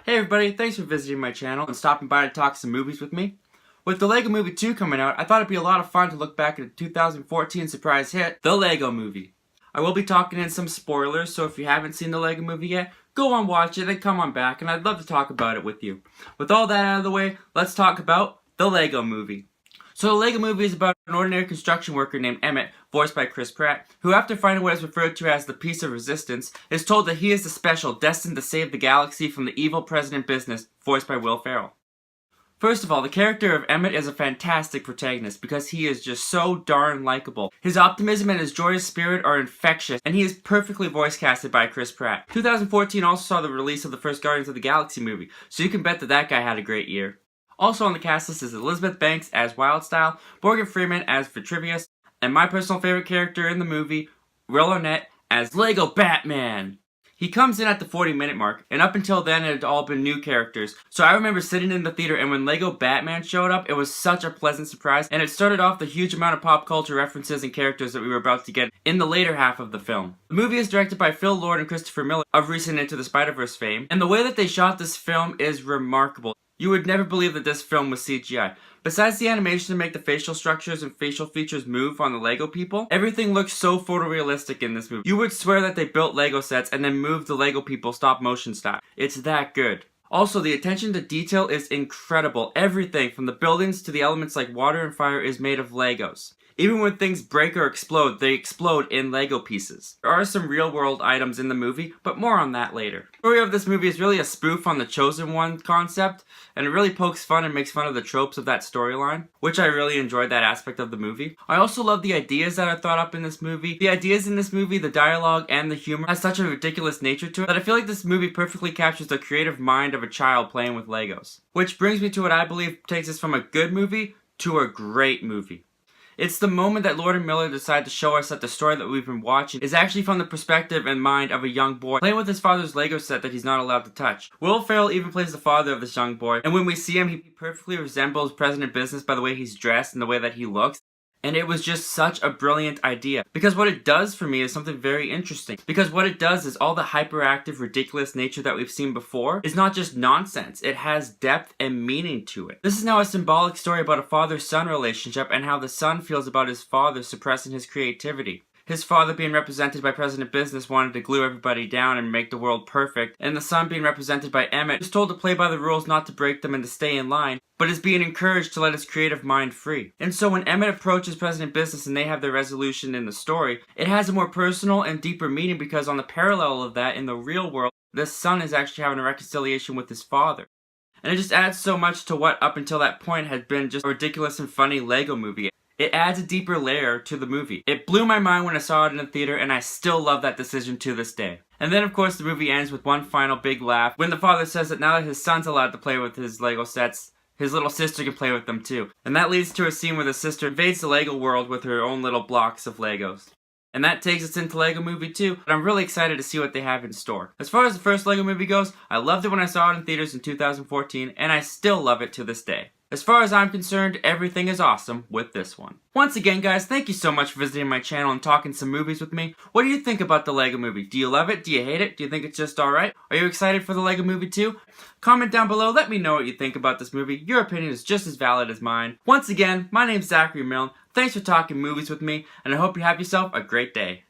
Hey everybody, thanks for visiting my channel and stopping by to talk some movies with me. With the LEGO Movie 2 coming out, I thought it'd be a lot of fun to look back at a 2014 surprise hit, The LEGO Movie. I will be talking in some spoilers, so if you haven't seen the LEGO Movie yet, go on watch it and come on back, and I'd love to talk about it with you. With all that out of the way, let's talk about The LEGO Movie. So the LEGO Movie is about an ordinary construction worker named Emmett, voiced by Chris Pratt, who after finding what is referred to as the Piece of Resistance, is told that he is the special destined to save the galaxy from the evil President Business, voiced by Will Ferrell. First of all, the character of Emmett is a fantastic protagonist because he is just so darn likable. His optimism and his joyous spirit are infectious, and he is perfectly voice casted by Chris Pratt. 2014 also saw the release of the first Guardians of the Galaxy movie, so you can bet that guy had a great year. Also on the cast list is Elizabeth Banks as Wildstyle, Morgan Freeman as Vitruvius, and my personal favorite character in the movie, Will Arnett as Lego Batman. He comes in at the 40-minute mark, and up until then it had all been new characters. So I remember sitting in the theater, and when Lego Batman showed up, it was such a pleasant surprise, and it started off the huge amount of pop culture references and characters that we were about to get in the later half of the film. The movie is directed by Phil Lord and Christopher Miller of recent Into the Spider-Verse fame, and the way that they shot this film is remarkable. You would never believe that this film was CGI. Besides the animation to make the facial structures and facial features move on the Lego people, everything looks so photorealistic in this movie. You would swear that they built Lego sets and then moved the Lego people stop motion style. It's that good. Also, the attention to detail is incredible. Everything from the buildings to the elements like water and fire is made of Legos. Even when things break or explode, they explode in Lego pieces. There are some real-world items in the movie, but more on that later. The story of this movie is really a spoof on the Chosen One concept, and it really pokes fun and makes fun of the tropes of that storyline, which I really enjoyed that aspect of the movie. I also love the ideas that are thought up in this movie. The ideas in this movie, the dialogue, and the humor has such a ridiculous nature to it that I feel like this movie perfectly captures the creative mind of a child playing with Legos. Which brings me to what I believe takes us from a good movie to a great movie. It's the moment that Lord and Miller decide to show us that the story that we've been watching is actually from the perspective and mind of a young boy playing with his father's Lego set that he's not allowed to touch. Will Ferrell even plays the father of this young boy, and when we see him, he perfectly resembles President Business by the way he's dressed and the way that he looks. And it was just such a brilliant idea. Because what it does for me is something very interesting. Because what it does is all the hyperactive, ridiculous nature that we've seen before is not just nonsense. It has depth and meaning to it. This is now a symbolic story about a father-son relationship and how the son feels about his father suppressing his creativity. His father, being represented by President Business, wanted to glue everybody down and make the world perfect, and the son, being represented by Emmett, is told to play by the rules, not to break them and to stay in line, but is being encouraged to let his creative mind free. And so when Emmett approaches President Business and they have their resolution in the story, it has a more personal and deeper meaning because on the parallel of that, in the real world, the son is actually having a reconciliation with his father. And it just adds so much to what up until that point had been just a ridiculous and funny Lego movie. It adds a deeper layer to the movie. It blew my mind when I saw it in the theater, and I still love that decision to this day. And then of course the movie ends with one final big laugh when the father says that now that his son's allowed to play with his Lego sets, his little sister can play with them too. And that leads to a scene where the sister invades the Lego world with her own little blocks of Legos. And that takes us into LEGO Movie 2, but I'm really excited to see what they have in store. As far as the first LEGO Movie goes, I loved it when I saw it in theaters in 2014, and I still love it to this day. As far as I'm concerned, everything is awesome with this one. Once again, guys, thank you so much for visiting my channel and talking some movies with me. What do you think about the LEGO Movie? Do you love it? Do you hate it? Do you think it's just alright? Are you excited for the LEGO Movie 2? Comment down below, let me know what you think about this movie. Your opinion is just as valid as mine. Once again, my name's Zachary Milne. Thanks for talking movies with me, and I hope you have yourself a great day.